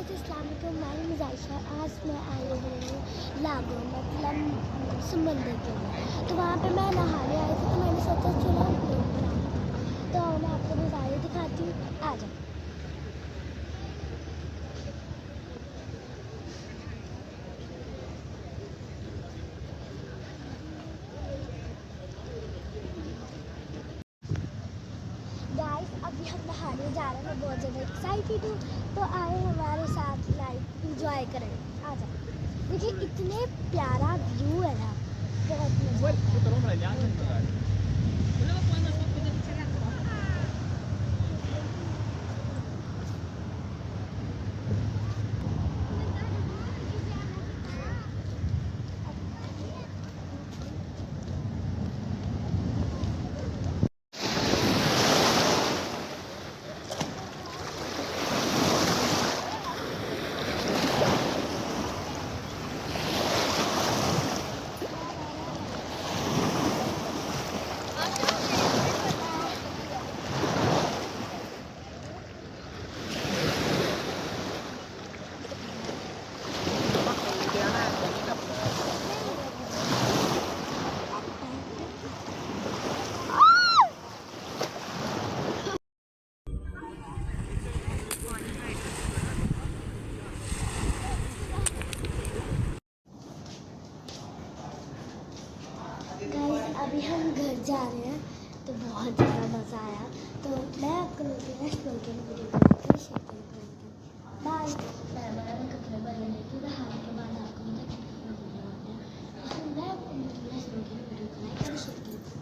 Guys अस्सलाम वालेकुम, मैं मुज़ाइशा। आज मैं आई हूँ लागो मतलब समंदर के लिए। तो वहाँ पे मैं नहाने आई थी, तो मैंने सोचा चलो ब्लॉग बनाती हूँ। तो मैं आपको नज़ारे दिखाती हूँ, आ जाओ। गाइस अभी हम नहाने जा रहे हैं, मैं बहुत ज़्यादा एक्साइटेड हूँ। तो आए हमारे साथ लाइक इंजॉय करें, आ जाओ। देखिए इतने प्यारा व्यू है ना, बहुत मज़ा आता है। गाइस अभी हम घर जा रहे हैं, तो बहुत ज़्यादा मज़ा आया। तो मैं आपको मिलती हूँ नेक्स्ट ब्लॉग में, वीडियो बनाकर शेयर करेंगे। बाय। मैं कपड़े बदल लेती हूँ, नहाने के बाद आपको मैं आपको मिलती हूँ नेक्स्ट ब्लॉग में, वीडियो बनाकर शेयर करेंगे।